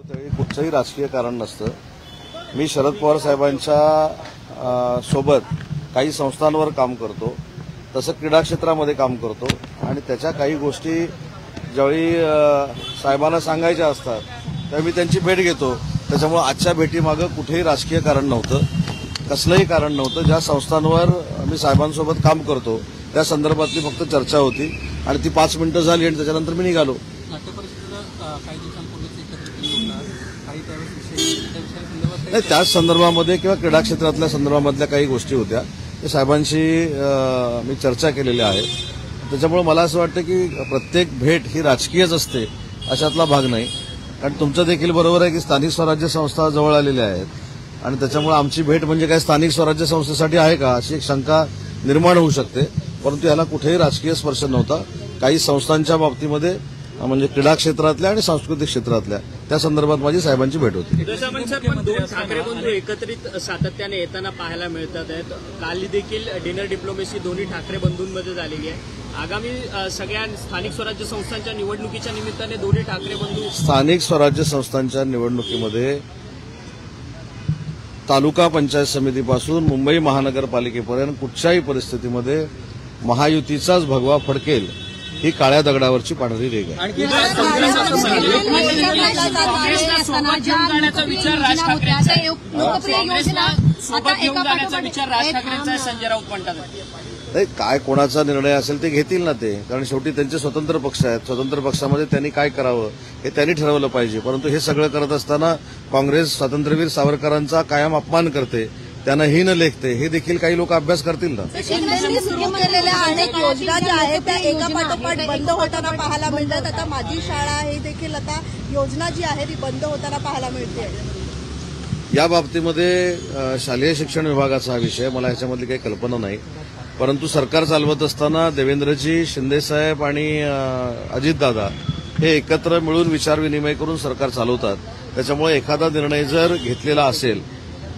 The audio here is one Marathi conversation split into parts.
त्यावेळी कुठचंही राजकीय कारण नसतं. मी शरद पवार साहेबांच्या सोबत काही संस्थांवर काम करतो, तसं क्रीडा क्षेत्रामध्ये काम करतो आणि त्याच्या काही गोष्टी ज्यावेळी साहेबांना सांगायच्या असतात त्यावेळी मी त्यांची भेट घेतो. त्याच्यामुळे आजच्या भेटीमागं कुठेही राजकीय कारण नव्हतं, कसलंही कारण नव्हतं. ज्या संस्थांवर मी साहेबांसोबत काम करतो त्या संदर्भातली फक्त चर्चा होती आणि ती 5 मिनिटं झाली आणि त्याच्यानंतर मी निघालो. नाही, त्याच संदर्भामध्ये किंवा क्रीडा क्षेत्रातल्या संदर्भामधल्या काही गोष्टी होत्या त्या साहेबांशी मी चर्चा केलेल्या आहेत. त्याच्यामुळे मला असं वाटतं की प्रत्येक भेट ही राजकीयच असते अशातला भाग नाही. कारण तुमचं देखील बरोबर आहे की स्थानिक स्वराज्य संस्था जवळ आलेल्या आहेत आणि त्याच्यामुळे आमची भेट म्हणजे काय स्थानिक स्वराज्य संस्थेसाठी आहे का अशी एक शंका निर्माण होऊ शकते. परंतु याला कुठेही राजकीय स्पर्श नव्हता. काही संस्थांच्या बाबतीमध्ये म्हणजे क्रीडा क्षेत्रातल्या आणि सांस्कृतिक क्षेत्रातल्या त्या संदर्भात माझी साहेबांची भेट होती. दोन ठाकरे बंधू एकत्रित सातत्याने येताना पाहायला मिळतात आहेत. काल देखील डिनर डिप्लोमेसी दोन्ही ठाकरे बंधूंमध्ये झालेली आहे. आगामी सगळ्या स्थानिक स्वराज्य संस्थांच्या निवडणुकीच्या निमित्ताने दोन्ही ठाकरे बंधू स्थानिक स्वराज्य संस्थांच्या निवडणुकीमध्ये तालुका पंचायत समितीपासून मुंबई महानगरपालिकेपर्यंत कुठच्याही परिस्थितीमध्ये महायुतीचाच भगवा फडकेल ही काळ्या दगडावरची पांढरी रेघ आहे. नाही, काय कोणाचा निर्णय असेल ते घेतील ना ते, कारण शेवटी त्यांचे स्वतंत्र पक्ष आहेत. स्वतंत्र पक्षामध्ये त्यांनी काय करावं हे त्यांनी ठरवलं पाहिजे. परंतु हे सगळं करत असताना काँग्रेस स्वातंत्र्यवीर सावरकरांचा कायम अपमान करते, त्यांना ही न लेखते, हे देखील काही लोक अभ्यास करतील ना. शिंदेंनी सुरू केलेल्या अनेक योजना ज्या आहेत त्या एका पाठोपाठ बंद होताना पाहायला मिळतात. आता माझी शाळा हे देखील आता योजना जी आहे ती बंद होताना पाहायला मिळते. या बाबतीमध्ये शालेय शिक्षण विभागाचा हा विषय, मला ह्याच्यामधली काही कल्पना नाही. परंतु सरकार चालवत असताना देवेंद्रजी, शिंदेसाहेब आणि अजितदादा हे एकत्र मिळून विचारविनिमय करून सरकार चालवतात. त्याच्यामुळे एखादा निर्णय जर घेतलेला असेल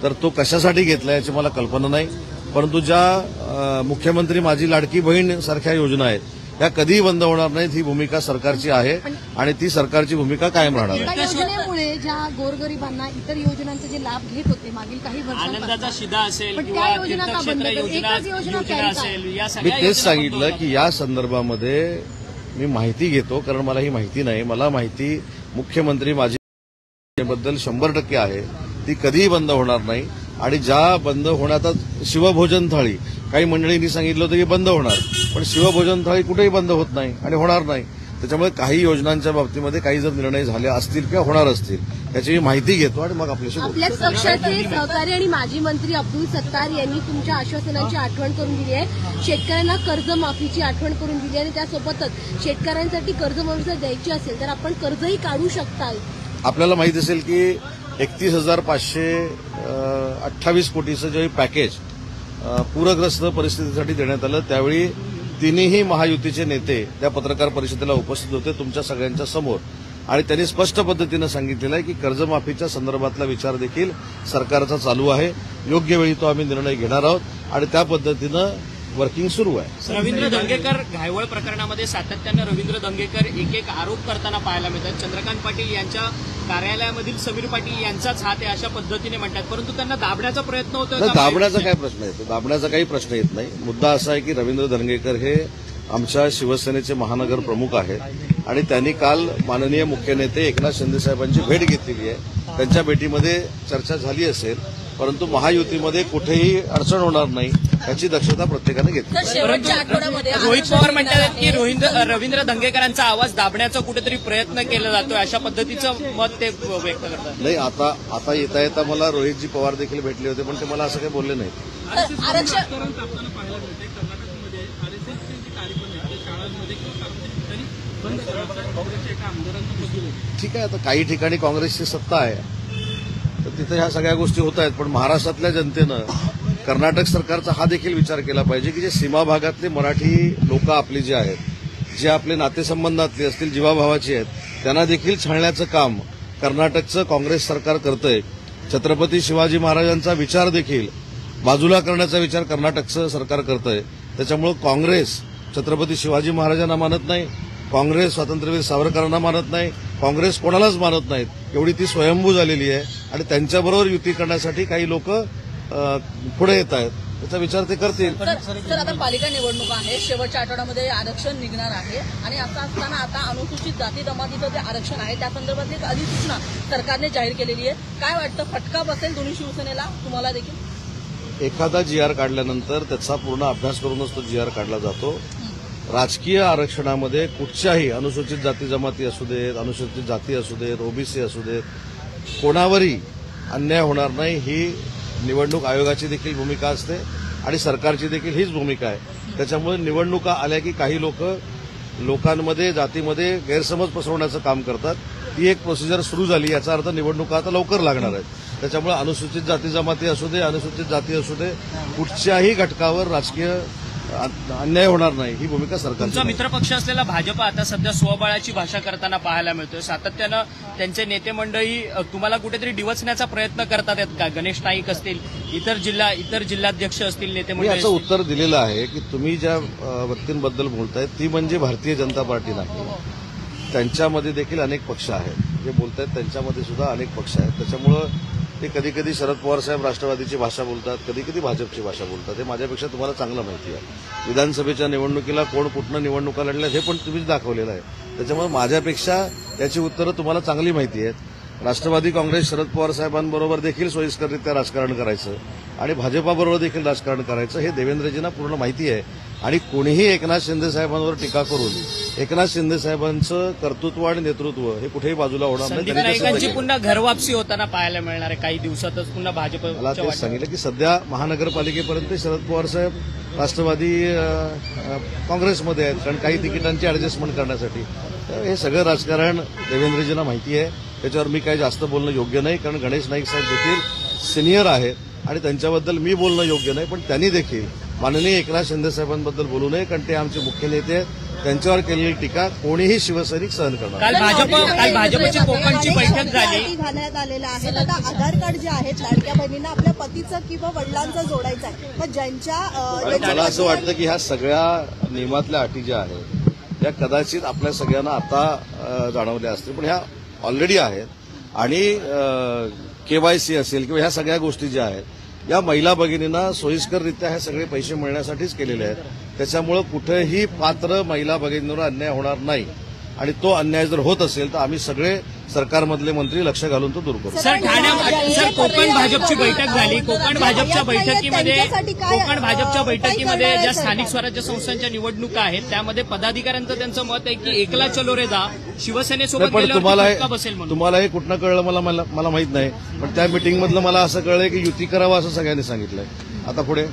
तर तो कशासाठी घेतला याची मला कल्पना नाही. परंतु ज्या मुख्यमंत्री माझी लाडकी बहीण सारख्या योजना आहेत त्या कधीही बंद होणार नाहीत ही भूमिका सरकारची आहे आणि ती सरकारची भूमिका कायम राहणार आहे. योजनेमुळे ज्या गोरगरिबांना इतर योजनांचे जे लाभ घेत होते मागील काही वर्षांपासून, आनंदाचा शिधा असेल किंवा तीर्थक्षेत्र योजना असेल, मी तेच सांगितलं की या संदर्भामध्ये मी माहिती घेतो, कारण मला ही माहिती नाही. मला माहिती मुख्यमंत्री माझी बद्दल 100% आहे. ती कधीही बंद होणार नाही. आणि ज्या बंद होण्यात शिवभोजन थाळी, काही मंडळींनी सांगितलं होतं की बंद होणार, पण शिवभोजन थाळी कुठेही बंद होत नाही आणि होणार नाही. त्याच्यामुळे काही योजनांच्या बाबतीमध्ये काही जर निर्णय झाले असतील किंवा होणार असतील याची माहिती घेतो आणि मग आपल्याशी बोलतो. आपल्याच पक्षाचे सहकारी आणि माजी मंत्री अब्दुल सत्तार यांनी तुमच्या आश्वासनांची आठवण करून दिली आहे. शेतकऱ्यांना कर्जमाफीची आठवण करून दिली आणि त्यासोबतच शेतकऱ्यांसाठी कर्जमाफी जर द्यायची असेल तर आपण कर्जही काढू शकताल. आपल्याला माहित असेल की 31,528 कोटीचं जे पॅकेज पूरग्रस्त परिस्थितीसाठी देण्यात आलं त्यावेळी तिन्ही महायुतीचे नेते त्या पत्रकार परिषदेला उपस्थित होते तुमच्या सगळ्यांच्या समोर आणि त्यांनी स्पष्ट पद्धतीनं सांगितलेलं आहे की कर्जमाफीच्या संदर्भातला विचार देखील सरकारचा चालू आहे. योग्य वेळी तो आम्ही निर्णय घेणार आहोत आणि त्या पद्धतीनं वर्किंग सुरू आहे. रवींद्र धंगेकर घायवळ प्रकरणामध्ये सातत्यानं रवींद्र धंगेकर एक आरोप करताना पाहायला मिळतात. चंद्रकांत पाटील यांच्या कार्यालयामधील समीर पाटील यांचाच हात आहे अशा पद्धतीने म्हणतात, परंतु त्यांना दाबण्याचा प्रयत्न होतो. दाबण्याचा काय प्रश्न येतो? दाबण्याचा काही प्रश्न येत नाही. मुद्दा असा आहे की रवींद्र धंगेकर हे आमच्या शिवसेनेचे महानगर प्रमुख आहेत आणि त्यांनी काल माननीय मुख्य नेते एकनाथ शिंदे साहेबांची भेट घेतलेली आहे. त्यांच्या भेटीमध्ये चर्चा झाली असेल, परंतु महायुतीमध्ये कुठेही अडचण होणार नाही याची दक्षता प्रत्येकाने घेतली. रोहित पवार म्हणतात की रवींद्र धंगेकरांचा आवाज दाबण्याचा कुठेतरी प्रयत्न केला जातोय अशा पद्धतीचं मत ते व्यक्त करतात. नाही, आता येता येता मला रोहितजी पवार देखील भेटले होते पण ते मला असं काही बोलले नाही. ठीक आहे, आता काही ठिकाणी काँग्रेसची सत्ता आहे तर तिथे ह्या सगळ्या गोष्टी होत आहेत. पण महाराष्ट्रातल्या जनतेनं कर्नाटक सरकारचा हा देखील विचार केला पाहिजे की जे सीमा भागातले मराठी लोक आपली जे आहेत, जे आपले नातेसंबंधातले असतील, जीवाभावाची आहेत, त्यांना देखील छळण्याचं काम कर्नाटकचं काँग्रेस सरकार करतंय. छत्रपती शिवाजी महाराजांचा विचार देखील बाजूला करण्याचा विचार कर्नाटकचं सरकार करतंय. त्याच्यामुळे काँग्रेस छत्रपती शिवाजी महाराजांना मानत नाही, काँग्रेस स्वातंत्र्यवीर सावरकरांना मानत नाही, काँग्रेस कोणालाच मानत नाहीत, एवढी ती स्वयंभू झालेली आहे आणि त्यांच्याबरोबर युती करण्यासाठी काही लोक पुढे येत आहेत. त्याचा विचार ते करतील. सर आता पालिका निवडणूक आहे, शेवटच्या आठवड्यामध्ये आरक्षण निघणार आहे आणि असं असताना आता अनुसूचित जाती जमातीचं जे आरक्षण आहे त्या संदर्भात एक अधिसूचना सरकारने जाहीर केलेली आहे. काय वाटतं, फटका बसेल दोन्ही शिवसेनेला, तुम्हाला देखील? एखादा GR काढल्यानंतर त्याचा पूर्ण अभ्यास करूनच तो GR काढला जातो. राजकीय आरक्षणामध्ये कुठच्याही अनुसूचित जाती जमाती असू देत, अनुसूचित जाती असू देत, ओबीसी असू देत, कोणावरही अन्याय होणार नाही ही निवडणूक आयोगाची देखील भूमिका असते आणि सरकारची देखील हीच भूमिका आहे. त्याच्यामुळे निवडणुका आल्या की काही लोकांमध्ये जातीमध्ये गैरसमज पसरवण्याचं काम करतात. ती एक प्रोसिजर सुरू झाली, याचा अर्थ निवडणुका आता लवकर लागणार आहेत. त्याच्यामुळे अनुसूचित जाती जमाती असू दे, अनुसूचित जाती असू दे, कुठच्याही घटकावर राजकीय अन्याय होणार नाही ही भूमिका सरकारची. तुमचा मित्रपक्ष असलेला भाजप आता सध्या स्वबळाची भाषा करताना पाहायला मिळतोय. सातत्यानं त्यांचे नेते मंडळी तुम्हाला कुठेतरी डिवचण्याचा प्रयत्न करतात आहेत का? गणेश नाईक असतील, इतर जिल्हाध्यक्ष असतील, नेते मी मंडळी याचं उत्तर दिलेलं आहे की तुम्ही ज्या व्यक्तींबद्दल बोलताय ती म्हणजे भारतीय जनता पार्टी नाही. त्यांच्यामध्ये देखील अनेक पक्ष आहेत. जे बोलतायत त्यांच्यामध्ये सुद्धा अनेक पक्ष आहेत. त्याच्यामुळं ते कधी कधी शरद पवार साहेब राष्ट्रवादीची भाषा बोलतात, कधी कधी भाजपची भाषा बोलतात. हे माझ्यापेक्षा तुम्हाला चांगलं माहिती आहे. विधानसभेच्या निवडणुकीला कोण कुठनं निवडणुका लढल्या हे पण तुम्हीच दाखवलेलं आहे. त्याच्यामुळे माझ्यापेक्षा याची उत्तरं तुम्हाला चांगली माहिती आहेत. राष्ट्रवादी काँग्रेस शरद पवार साहेबांबरोबर देखील सोयीस्कररित्या राजकारण करायचं आणि भाजपाबरोबर देखील राजकारण करायचं हे देवेंद्रजींना पूर्ण माहिती आहे. आणि कोणीही एकनाथ शिंदे साहेबांवर टीका करून एकनाथ शिंदे साहेबांचं कर्तृत्व आणि नेतृत्व हे कुठेही बाजूला होणार नाही. संदीप नाईकांची पुन्हा घरवापसी होताना पाहायला मिळणार आहे काही दिवसातच पुन्हा भाजप. मला तेच सांगितलं की सध्या महानगरपालिकेपर्यंत शरद पवार साहेब राष्ट्रवादी काँग्रेसमध्ये आहेत, कारण काही तिकिटांची ऍडजस्टमेंट करण्यासाठी. हे सगळं राजकारण देवेंद्रजींना माहिती आहे. त्याच्यावर मी काही जास्त बोलणं योग्य नाही, कारण गणेश नाईक साहेब देखील सिनियर आहेत आणि त्यांच्याबद्दल मी बोलणं योग्य नाही. पण त्यांनी देखील माननीय एकनाथ शिंदे साहेबांबद्दल बोलू नये, कारण ते आमचे मुख्य नेते आहेत. त्यांच्यावर केलेली टीका कोणीही शिवसैनिक सहन करणार. काल भाजपची कोकणची बैठक झाली. घालण्यात आलेलं आहे. आता आधार कार्ड जे आहेत लाडक्या बहिणींना आपल्या पतीचं किंवा वडिलांचं जोडायचं आहे. मग ज्यांच्या मला असं वाटतं की ह्या सगळ्या नियमातल्या अटी ज्या आहेत त्या कदाचित आपल्या सगळ्यांना आता जाणवल्या असतील, पण ह्या ऑलरेडी आहेत. आणि KYC असेल किंवा ह्या सगळ्या गोष्टी ज्या आहेत या महिला भगिनींना सोयीस्कररित्या हे सगळे पैसे मिळण्यासाठीच केलेले आहेत. त्याच्यामुळे कुठेही पात्र महिला भगिनींवर अन्याय होणार नाही. आणि तो अन्याय जर होत असेल तर आम्ही सगळे सरकारमधले मंत्री लक्ष घालून तो दूर करू. सर कोकण भाजपची बैठक झाली. कोकण भाजपच्या बैठकीमध्ये ज्या स्थानिक स्वराज्य संस्थांच्या निवडणुका आहेत त्यामध्ये पदाधिकाऱ्यांचं त्यांचं मत आहे की एकला चलो रे जा, शिवसेनेसोबत तुम्हाला हे कुठनं कळलं मला माहित नाही. पण त्या मिटिंगमधलं मला असं कळलंय की युती करावं असं सगळ्यांनी सांगितलंय. आता पुढे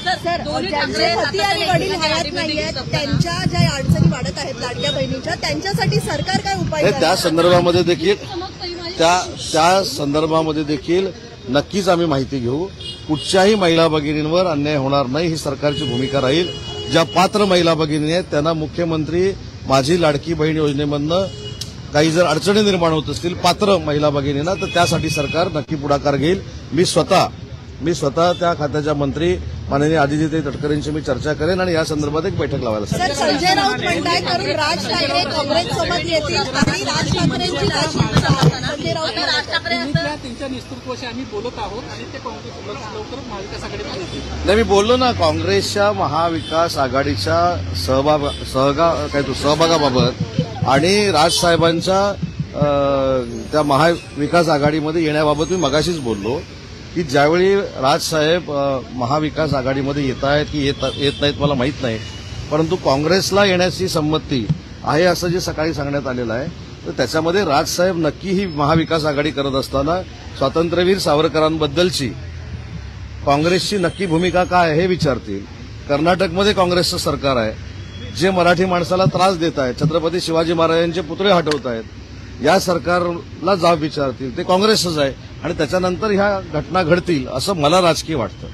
सर ज्यांचे पती आणि वडील हयात नाहीये त्यांच्या ज्या अडचणी वाढत आहेत लाडक्या बहिणीच्या, त्यांच्यासाठी सरकार काय उपाय त्या संदर्भामध्ये देखील नक्कीच आम्ही माहिती घेऊ. कुठच्याही महिला भगिनींवर अन्याय होणार नाही ही सरकारची भूमिका राहील. ज्या पात्र महिला भगिनी आहेत त्यांना मुख्यमंत्री माझी लाडकी बहीण योजनेमधनं काही जर अडचणी निर्माण होत असतील पात्र महिला भगिनींना, तर त्यासाठी सरकार नक्की पुढाकार घेईल. मी स्वतः त्या खात्याच्या मंत्री माननीय आदित्य तटकरेंशी मी चर्चा करेन आणि या संदर्भात एक बैठक लावायला सांगेन. संजय राऊत म्हणताय करून राज ठाकरे काँग्रेससोबत येतील आणि राज ठाकरेंची संजय राऊत त्यांच्या नेतृत्वाशी आम्ही बोलत आहोत आणि ते काँग्रेस लवकरच महाविकास आघाडीमध्ये येतील. नाही, मी बोललो ना काँग्रेसच्या महाविकास आघाडीच्या सहभागाबाबत आणि राजसाहेबांच्या त्या महाविकास आघाडीमध्ये येण्याबाबत मी मगाशीच बोललो की ज्यावेळी राजसाहेब महाविकास आघाडीमध्ये येत आहेत की येत नाहीत मला माहीत नाही, परंतु काँग्रेसला येण्याची संमती आहे असं जे सकाळी सांगण्यात आलेलं आहे. तर त्याच्यामध्ये राजसाहेब नक्की ही महाविकास आघाडी करत असताना स्वातंत्र्यवीर सावरकरांबद्दलची काँग्रेसची नक्की भूमिका काय हे विचारतील. कर्नाटकमध्ये काँग्रेसचं सरकार आहे, जे मराठी माणसाला त्रास देत आहेत, छत्रपती शिवाजी महाराजांचे पुतळे हटवत आहेत, या सरकारला जाब विचारतील. ते काँग्रेसच आहे आणि त्याच्यानंतर ह्या घटना घडतील असं मला राजकीय वाटतं.